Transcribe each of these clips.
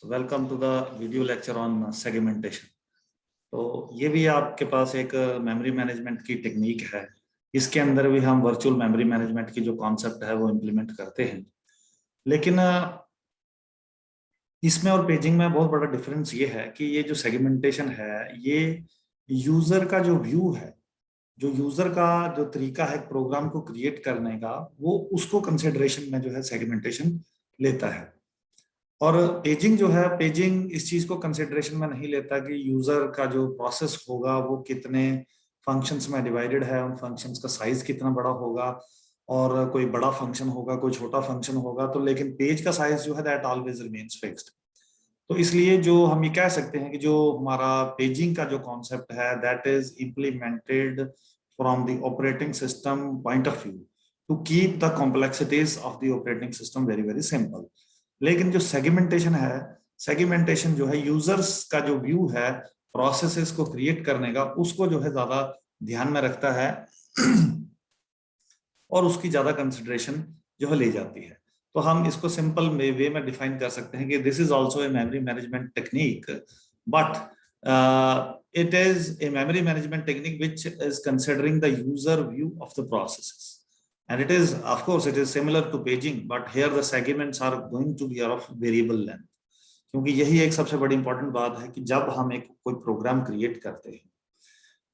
So welcome to the video lecture on segmentation. तो ये भी आपके पास एक मेमोरी मैनेजमेंट की टेक्निक है। इसके अंदर भी हम वर्चुअल मेमोरी मैनेजमेंट की जो कॉन्सेप्ट है वो इम्प्लीमेंट करते हैं, लेकिन इसमें और पेजिंग में बहुत बड़ा डिफरेंस ये है कि ये जो सेगमेंटेशन है ये यूजर का जो व्यू है, जो यूजर का जो तरीका है प्रोग्राम को क्रिएट करने का, वो उसको कंसिडरेशन में जो है सेगमेंटेशन लेता है। और पेजिंग जो है, पेजिंग इस चीज को कंसिडरेशन में नहीं लेता कि यूजर का जो प्रोसेस होगा वो कितने फंक्शंस में डिवाइडेड है, उन फंक्शंस का साइज कितना बड़ा होगा, और कोई बड़ा फंक्शन होगा कोई छोटा फंक्शन होगा, तो लेकिन पेज का साइज जो है दैट ऑलवेज रिमेन्स फिक्स्ड। तो इसलिए जो हम ये कह सकते हैं कि जो हमारा पेजिंग का जो कॉन्सेप्ट है that is implemented from the operating system point of view to keep the complexities of the operating system very very simple. लेकिन जो सेगमेंटेशन है, सेगमेंटेशन जो है यूजर्स का जो व्यू है प्रोसेसेस को क्रिएट करने का, उसको जो है ज्यादा ध्यान में रखता है और उसकी ज्यादा कंसिडरेशन जो है ले जाती है। तो हम इसको सिंपल वे में डिफाइन कर सकते हैं कि this is also a memory management technique, but it is a memory management technique which is considering the user view of the processes. And it is, of course, it is similar to paging, but here the segments are going to be of variable length. क्योंकि यही एक सबसे बड़ी important बात है कि जब हम एक कोई प्रोग्राम क्रिएट करते हैं,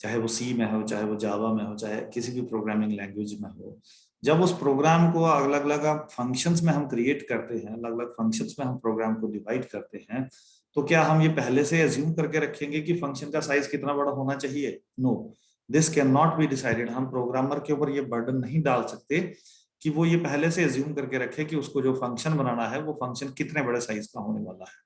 चाहे वो सी में हो, चाहे वो जावा में हो, चाहे किसी भी प्रोग्रामिंग लैंग्वेज में हो, जब उस प्रोग्राम को अलग अलग फंक्शंस में हम क्रिएट करते हैं, अलग अलग फंक्शंस में हम प्रोग्राम को डिवाइड करते हैं, तो क्या हम ये पहले से एज्यूम करके रखेंगे कि फंक्शन का साइज कितना बड़ा होना चाहिए? No, this can not be decided. हम प्रोग्रामर के ऊपर ये बर्डन नहीं डाल सकते कि वो ये पहले से एज्यूम करके रखे कि उसको जो फंक्शन बनाना है वो फंक्शन कितने बड़े साइज का होने वाला है।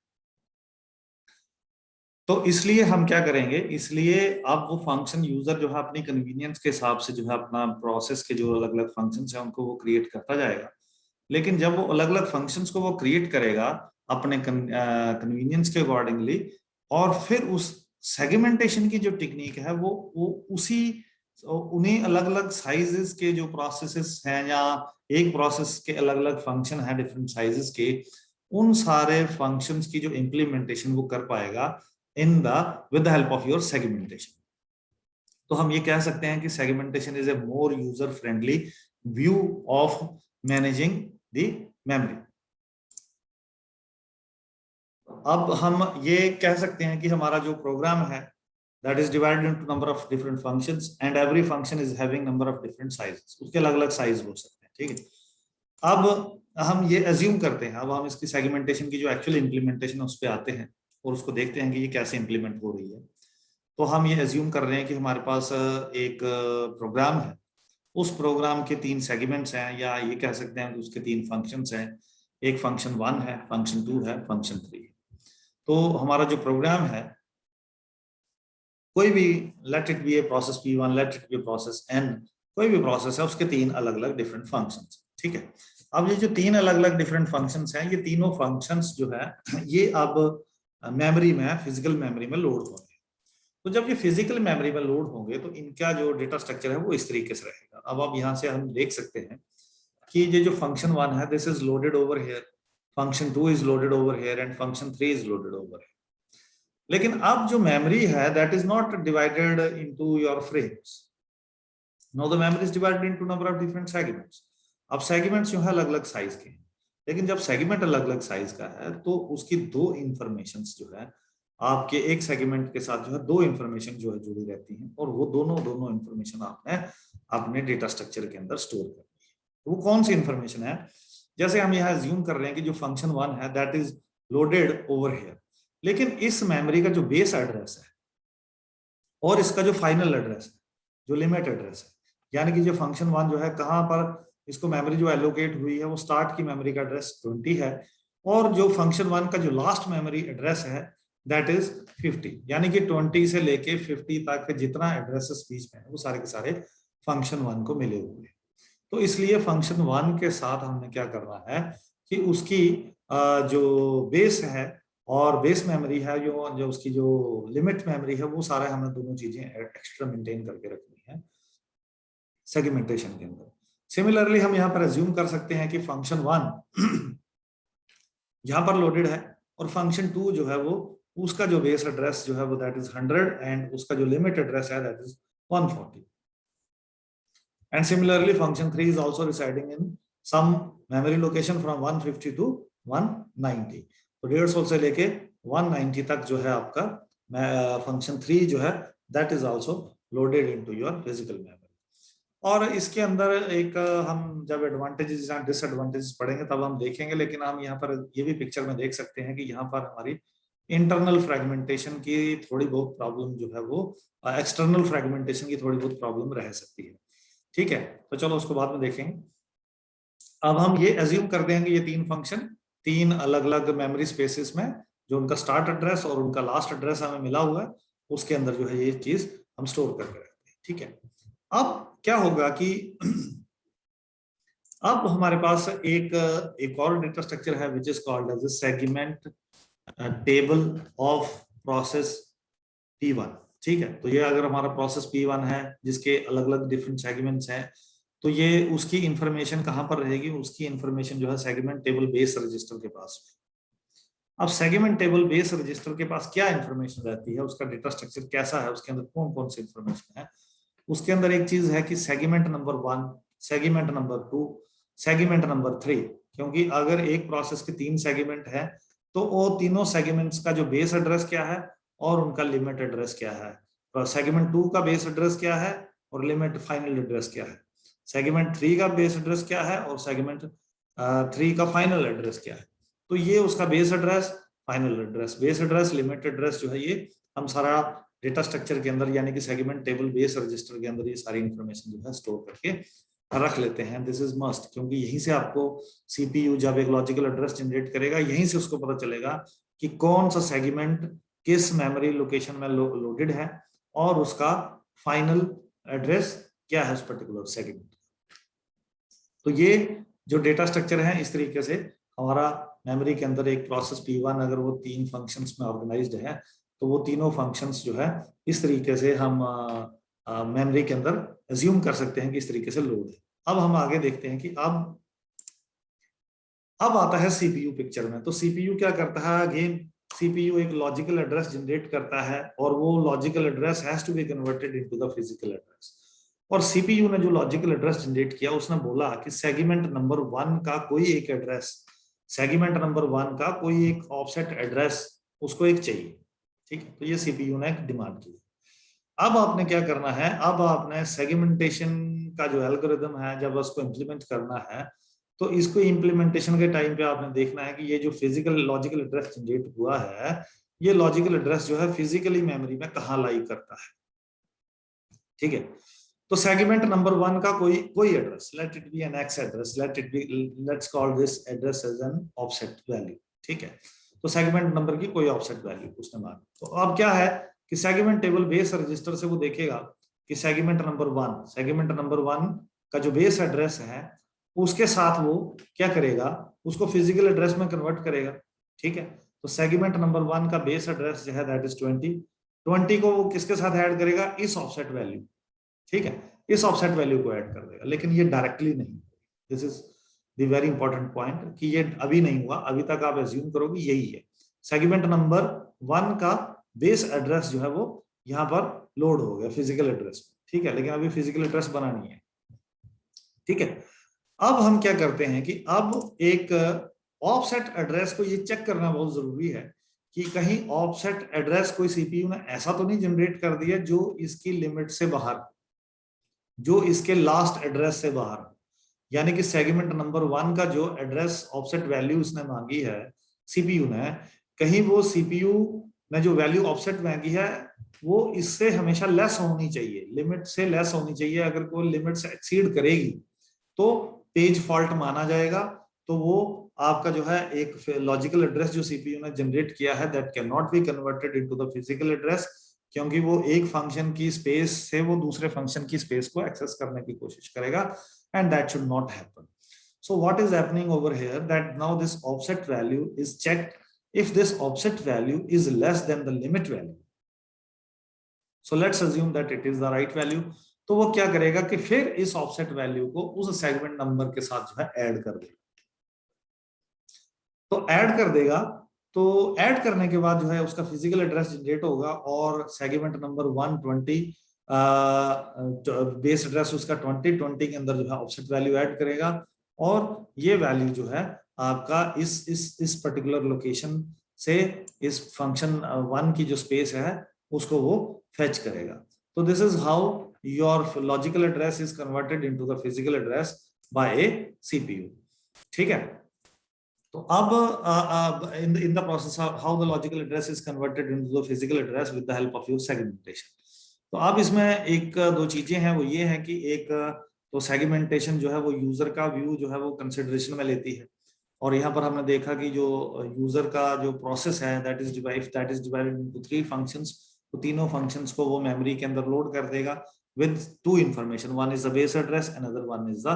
तो इसलिए हम क्या करेंगे, इसलिए अब वो फंक्शन यूजर जो है अपनी कन्वीनियंस के हिसाब से जो है अपना प्रोसेस के जो अलग अलग फंक्शंस हैं उनको वो क्रिएट करता जाएगा। लेकिन जब वो अलग अलग फंक्शंस को वो क्रिएट करेगा अपने कन्वीनियंस के अकॉर्डिंगली, और फिर उस सेगमेंटेशन की जो टेक्निक है वो उसी उन्हीं अलग अलग साइजेस के जो प्रोसेसेस हैं या एक प्रोसेस के अलग अलग फंक्शन है डिफरेंट साइजेस के, उन सारे फंक्शंस की जो इम्प्लीमेंटेशन वो कर पाएगा in the with the help of your segmentation. तो हम ये कह सकते हैं कि segmentation is a more user friendly view of managing the memory. अब हम ये कह सकते हैं कि हमारा जो प्रोग्राम है that is divided into number of different functions and every function is having number of different sizes, उसके अलग अलग साइज हो सकते हैं। ठीक है, अब हम ये अज्यूम करते हैं, अब हम इसकी सेगमेंटेशन की जो एक्चुअल इंप्लीमेंटेशन है उस पर आते हैं और उसको देखते हैं कि ये कैसे इंप्लीमेंट हो रही है। तो हम ये अज्यूम कर रहे हैं कि हमारे पास एक प्रोग्राम है, उस प्रोग्राम के 3 सेगमेंट्स हैं, या ये कह सकते हैं कि उसके 3 फंक्शंस हैं। एक फंक्शन 1 है, फंक्शन 2 है, फंक्शन 3 है। तो हमारा जो प्रोग्राम है, कोई भी, late it B a process P1, late it B a process N, कोई भी प्रोसेस है उसके 3 अलग अलग डिफरेंट फंक्शंस। ठीक है, अब ये जो 3 अलग अलग डिफरेंट फंक्शंस हैं, ये तीनों फंक्शंस जो है ये अब मेमोरी में, फिजिकल मेमोरी में लोड होंगे। तो जब ये फिजिकल मेमोरी में लोड होंगे तो इनका जो डेटा स्ट्रक्चर है वो इस तरीके से रहेगा। अब आप यहाँ से हम देख सकते हैं कि ये जो फंक्शन 1 है this is loaded over here, function 2 is loaded over here and function 3 is loaded over here. लेकिन अब जो मेमोरी है that is not divided into your frames, know the memory is divided into number of different segments. अब segments जो है अलग अलग size के हैं, लेकिन जब सेगमेंट अलग अलग साइज का है तो उसकी 2 इंफॉर्मेशंस जो है आपके एक सेगमेंट के साथ जो है 2 इंफॉर्मेशन जो है जुड़ी रहती हैं, और वो दोनों इंफॉर्मेशन आपने अपने डेटा स्ट्रक्चर के अंदर स्टोर करनी है। तो वो कौन सी इंफॉर्मेशन है? जैसे हम यहाँ अज्यूम कर रहे हैं कि जो फंक्शन 1 है that is loaded over here, लेकिन इस मेमोरी का जो बेस एड्रेस है और इसका जो फाइनल एड्रेस है, जो लिमिट एड्रेस है, यानी कि जो फंक्शन 1 जो है कहाँ पर इसको मेमोरी जो एलोकेट हुई है वो स्टार्ट की मेमोरी का एड्रेस 20 है, और जो फंक्शन 1 का जो लास्ट मेमोरी एड्रेस है दैट इज 50, यानी कि 20 से लेके 50 तक जितना एड्रेसेस बीच में है वो सारे के सारे फंक्शन 1 को मिले हुए हैं। तो इसलिए फंक्शन 1 के साथ हमने क्या करना है कि उसकी जो बेस है और बेस मेमोरी है, जो उसकी जो लिमिट मेमोरी है, वो सारा हमें दोनों चीजें एक्स्ट्रा मेंटेन करके रखनी है सेगमेंटेशन के अंदर। सिमिलरली हम यहाँ पर अज्यूम कर सकते हैं कि फंक्शन 1 यहाँ पर लोडेड है और फंक्शन 2 जो है वो उसका जो बेस एड्रेस जो है वो दैट इज 100 एंड उसका जो लिमिट एड्रेस है that is 140. And similarly, function 3 is also residing in some memory location from 150 to 190. तो 150 से लेके 190 तक जो है आपका फंक्शन 3 जो है that is also loaded into your physical memory. और इसके अंदर एक हम जब एडवांटेजेस एंड डिसएडवांटेजेस पढ़ेंगे तब हम देखेंगे, लेकिन हम यहाँ पर ये भी पिक्चर में देख सकते हैं कि यहाँ पर हमारी इंटरनल फ्रेगमेंटेशन की थोड़ी बहुत प्रॉब्लम जो है वो एक्सटर्नल फ्रेगमेंटेशन की थोड़ी बहुत प्रॉब्लम रह सकती है. ठीक है, तो चलो उसको बाद में देखेंगे. अब हम ये एज्यूम कर देंगे ये तीन फंक्शन तीन अलग अलग मेमोरी स्पेसेस में जो उनका स्टार्ट एड्रेस और उनका लास्ट एड्रेस हमें मिला हुआ है उसके अंदर जो है ये चीज हम स्टोर करके रखते हैं. ठीक है, अब क्या होगा कि अब हमारे पास एक और डेटा स्ट्रक्चर है which is called as segment table of process P1. ठीक है, तो ये अगर हमारा प्रोसेस P1 है जिसके अलग अलग डिफरेंट सेगमेंट्स हैं तो ये उसकी इंफॉर्मेशन कहां पर रहेगी, उसकी इंफॉर्मेशन जो है सेगमेंट टेबल बेस रजिस्टर के पास. अब सेगमेंट टेबल बेस रजिस्टर के पास क्या इंफॉर्मेशन रहती है, उसका डेटा स्ट्रक्चर कैसा है, उसके अंदर कौन कौन सी इंफॉर्मेशन है. उसके अंदर एक चीज है कि segment number 1, segment number 2, segment number 3. क्योंकि अगर एक प्रोसेस के 3 सेगमेंट है तो वो तीनों सेगमेंट्स का जो बेस एड्रेस क्या है और उनका लिमिट एड्रेस क्या है. सेगमेंट 2 का बेस एड्रेस क्या है और लिमिट फाइनल एड्रेस क्या है. सेगमेंट 3 का बेस एड्रेस क्या है और सेगमेंट 3 का फाइनल एड्रेस क्या है. तो ये उसका base address, final address, base address, limit address जो है ये हम सारा डेटा स्ट्रक्चर के अंदर यानी कि सेगमेंट टेबल बेस रजिस्टर के अंदर ये सारी इंफॉर्मेशन जो है स्टोर करके रख लेते हैं. दिस इज मस्ट, क्योंकि यहीं से आपको सीपीयू जब एक लॉजिकल एड्रेस जनरेट करेगा यहीं से उसको पता चलेगा कि कौन सा सेगमेंट किस मेमोरी लोकेशन में लोडेड है और उसका फाइनल एड्रेस क्या है उस पर्टिकुलर सेगमेंट. तो ये जो डेटा स्ट्रक्चर है इस तरीके से हमारा मेमोरी के अंदर एक प्रोसेस P1 अगर वो 3 फंक्शंस में ऑर्गेनाइज्ड है तो वो तीनों फंक्शंस जो है इस तरीके से हम मेमोरी के अंदर अज्यूम कर सकते हैं कि इस तरीके से लोड है. अब हम आगे देखते हैं कि अब आता है सीपीयू पिक्चर में. तो सीपीयू क्या करता है, अगेन सीपीयू एक लॉजिकल एड्रेस जनरेट करता है और वो logical address has to be converted into the physical address. और सीपीयू ने जो लॉजिकल एड्रेस जनरेट किया उसने बोला कि सेगमेंट नंबर 1 का कोई एक एड्रेस, सेगमेंट नंबर 1 का कोई एक ऑफसेट एड्रेस उसको एक चाहिए. ठीक है, तो ये सीपीयू ने एक डिमांड की. अब आपने क्या करना है, अब आपने सेगमेंटेशन का जो एल्गोरिथम है जब उसको इंप्लीमेंट करना है तो इसको इंप्लीमेंटेशन के टाइम पे आपने देखना है कि ये जो फिजिकल लॉजिकल एड्रेस जनरेट हुआ है ये लॉजिकल एड्रेस जो है फिजिकली मेमोरी में कहाँ लाई करता है. ठीक है, तो सेगमेंट नंबर 1 का कोई address, let it be an X address, let's call this address as an offset value. ठीक है, तो सेगमेंट नंबर की कोई ऑफसेट वैल्यू उसने मांगी. तो अब क्या है कि सेगमेंट टेबल बेस रजिस्टर से वो देखेगा कि सेगमेंट नंबर 1 का जो बेस एड्रेस है उसके साथ वो क्या करेगा, उसको फिजिकल एड्रेस में कन्वर्ट करेगा. ठीक है, तो सेगमेंट नंबर 1 का बेस एड्रेस जो है दैट इज 20 को वो किसके साथ ऐड करेगा, इस ऑफसेट वैल्यू. ठीक है, इस ऑफसेट वैल्यू को ऐड कर देगा, लेकिन ये डायरेक्टली नहीं. This is the very important point कि ये अभी नहीं हुआ, अभी तक आप एज्यूम करोगे यही है. सेगमेंट नंबर 1 का बेस एड्रेस जो है वो यहाँ पर लोड हो गया फिजिकल एड्रेस. ठीक है, लेकिन अभी फिजिकल एड्रेस बना नहीं है. ठीक है, अब हम क्या करते हैं कि अब एक ऑफसेट एड्रेस को ये चेक करना बहुत जरूरी है कि कहीं ऑफसेट एड्रेस कोई सीपीयू ने ऐसा तो नहीं जनरेट कर दिया जो इसकी लिमिट से बाहर, जो इसके लास्ट एड्रेस से बाहर. यानी कि सेगमेंट नंबर 1 का जो एड्रेस ऑफसेट वैल्यू उसने मांगी है सीपीयू ने, कहीं वो सीपीयू ने जो वैल्यू ऑफसेट मांगी है वो इससे हमेशा लेस होनी चाहिए, लिमिट से लेस होनी चाहिए. अगर कोई लिमिट से एक्सीड करेगी तो पेज फॉल्ट माना जाएगा. तो वो आपका जो है एक लॉजिकल एड्रेस जो सीपीयू ने जनरेट किया है that can not B converted into the physical address, क्योंकि वो एक फंक्शन की स्पेस से वो दूसरे फंक्शन की स्पेस को एक्सेस करने की कोशिश करेगा and that should not happen. So what is happening over here that now this offset value is checked if this offset value is less than the limit value. So let's assume that it is the right value. तो वो क्या करेगा कि फिर इस offset value को उस segment number के साथ जो है ऐड कर देगा. तो ऐड कर देगा तो ऐड करने के बाद जो है उसका फिजिकल एड्रेस जनरेट होगा और सेगमेंट नंबर 120 बेस एड्रेस उसका 2020 के अंदर जो है ऑफसेट वैल्यू ऐड करेगा और ये वैल्यू जो है आपका इस पर्टिकुलर लोकेशन से इस फंक्शन 1 की जो स्पेस है उसको वो फेच करेगा। तो this is how your logical address is converted into the physical address by a CPU. ठीक है, तो अब in the process how the logical address is converted into the physical address with the help of your segmentation। तो अब इसमें एक दो चीजें हैं, वो ये है कि एक तो सेगमेंटेशन जो है वो यूजर का व्यू जो है वो कंसिडरेशन में लेती है और यहाँ पर हमने देखा कि जो यूजर का जो प्रोसेस है that is divided into 3 functions. तो तीनों फंक्शंस को वो मेमोरी के अंदर लोड कर देगा with 2 information, one is the base address, another one is the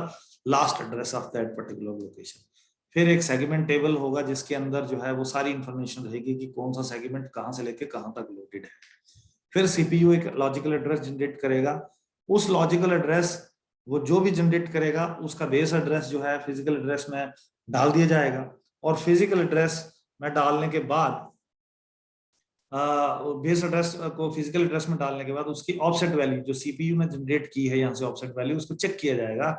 last address of that particular location। फिर एक सेगमेंट टेबल होगा जिसके अंदर जो है वो सारी इंफॉर्मेशन रहेगी कि कौन सा सेगमेंट कहां से लेके कहां तक लोडेड है। फिर सीपीयू एक लॉजिकल एड्रेस जनरेट करेगा, उस लॉजिकल एड्रेस वो जो भी जनरेट करेगा उसका बेस एड्रेस जो है फिजिकल एड्रेस में डाल दिया जाएगा और फिजिकल एड्रेस में डालने के बाद बेस एड्रेस को फिजिकल एड्रेस में डालने के बाद उसकी ऑफसेट वैल्यू जो सीपीयू ने जनरेट की है यहाँ से ऑफसेट वैल्यू उसको चेक किया जाएगा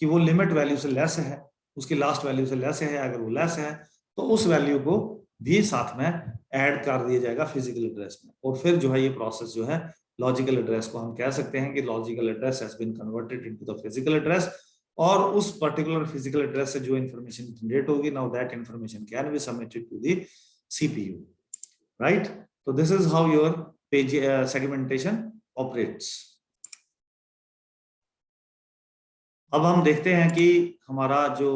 कि वो लिमिट वैल्यू से लेस है, उसकी लास्ट वैल्यू से लेस है। अगर वो लेस है तो उस वैल्यू को भी साथ में ऐड कर दिया जाएगा फिजिकल एड्रेस में और फिर जो है ये प्रोसेस जो है लॉजिकल एड्रेस को हम कह सकते हैं कि logical address has been converted into the physical address और उस पर्टिकुलर फिजिकल एड्रेस से जो इंफॉर्मेशन जनरेट होगी now that information can be submitted to the CPU, right. So this is how your page segmentation operates। अब हम देखते हैं कि हमारा जो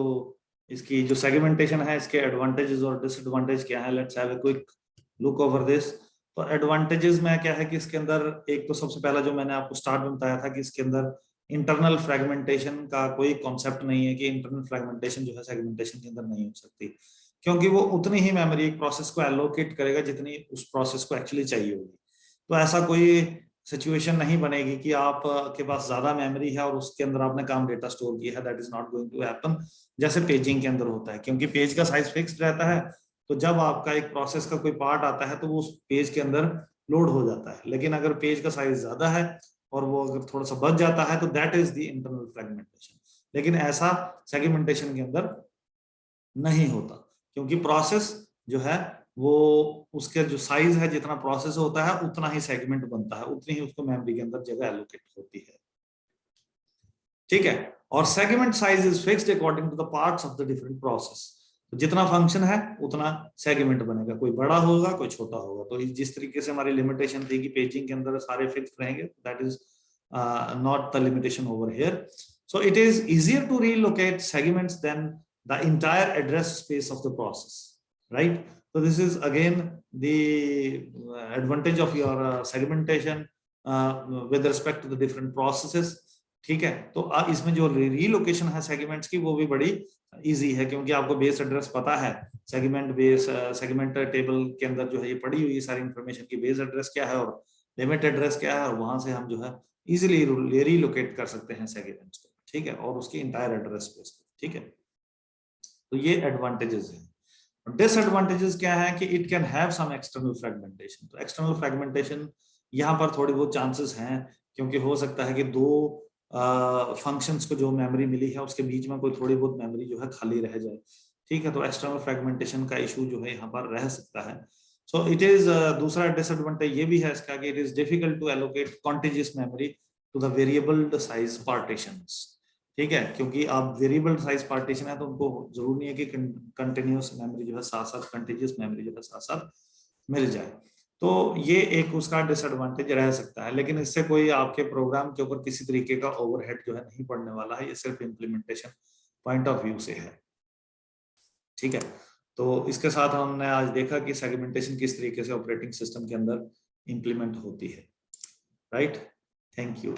इसकी जो सेगमेंटेशन है इसके एडवांटेजेस और डिसएडवांटेज क्या है। Let's have a quick look over this. तो एडवांटेजेस में क्या है कि इसके अंदर एक तो सबसे पहला जो मैंने आपको स्टार्ट में बताया था कि इसके अंदर इंटरनल फ्रेगमेंटेशन का कोई कॉन्सेप्ट नहीं है कि इंटरनल फ्रेगमेंटेशन जो है सेगमेंटेशन के अंदर नहीं हो सकती, क्योंकि वो उतनी ही मेमोरी एक प्रोसेस को एलोकेट करेगा जितनी उस प्रोसेस को एक्चुअली चाहिए होगी। तो ऐसा कोई सिचुएशन नहीं बनेगी कि आप के पास ज्यादा मेमोरी है और उसके अंदर आपने काम डेटा स्टोर किया है, that is not going to happen जैसे पेजिंग के अंदर होता है, क्योंकि पेज का साइज फिक्स्ड रहता है। तो जब आपका एक प्रोसेस का कोई पार्ट आता है तो वो उस पेज के अंदर लोड हो जाता है, लेकिन अगर पेज का साइज ज्यादा है और वो अगर थोड़ा सा बच जाता है तो that is the internal fragmentation. लेकिन ऐसा सेगमेंटेशन के अंदर नहीं होता, क्योंकि प्रोसेस जो है वो उसके जो साइज है जितना प्रोसेस होता है उतना ही सेगमेंट बनता है, उतनी ही उसको मेमोरी के अंदर जगह एलोकेट होती है। ठीक है, और segment size is fixed according to the parts of the different process. तो जितना फंक्शन है उतना सेगमेंट बनेगा, कोई बड़ा होगा कोई छोटा होगा। तो जिस तरीके से हमारी लिमिटेशन थी कि पेजिंग के अंदर सारे फिक्स्ड रहेंगे, that is not the limitation over here. So it is easier to relocate segments than the entire address space of the process, right? So this is again the advantage of your segmentation with respect to the different processes। ठीक है, तो इसमें जो relocation है segments की वो भी बड़ी इजी है, क्योंकि आपको बेस एड्रेस पता है। सेगमेंट टेबल के अंदर जो है ये पड़ी हुई सारी इंफॉर्मेशन की बेस एड्रेस क्या है और लिमिट एड्रेस क्या है, और वहां से हम जो है इजीली रीलोकेट कर सकते हैं सेगमेंट्स को। ठीक है, और उसकी इंटायर एड्रेस स्पेस को। ठीक है, तो ये एडवांटेजेस हैं। डिसएडवांटेजेस क्या है कि it can have some external fragmentation. तो एक्सटर्नल फ्रेगमेंटेशन यहाँ पर थोड़ी बहुत चांसेस हैं, क्योंकि हो सकता है कि दो फंक्शंस को जो मेमोरी मिली है उसके बीच में कोई थोड़ी बहुत मेमोरी जो है खाली रह जाए। ठीक है, तो एक्सटर्नल फ्रेगमेंटेशन का इशू जो है यहाँ पर रह सकता है। सो इट इज दूसरा डिसएडवांटेज ये भी है इसका कि it is difficult to allocate contiguous memory to the variable size partitions. ठीक है, क्योंकि आप वेरिएबल साइज पार्टीशन है तो उनको जरूर नहीं है कि कंटिन्यूअस मेमोरी जो है साथ साथ कंटिन्यूअस मेमोरी जो है साथ साथ मिल जाए। तो ये एक उसका डिसएडवांटेज रह सकता है, लेकिन इससे कोई आपके प्रोग्राम के ऊपर किसी तरीके का ओवरहेड जो है नहीं पड़ने वाला है, ये सिर्फ इम्प्लीमेंटेशन पॉइंट ऑफ व्यू से है। ठीक है, तो इसके साथ हमने आज देखा कि सेगमेंटेशन किस तरीके से ऑपरेटिंग सिस्टम के अंदर इंप्लीमेंट होती है। Right, thank you.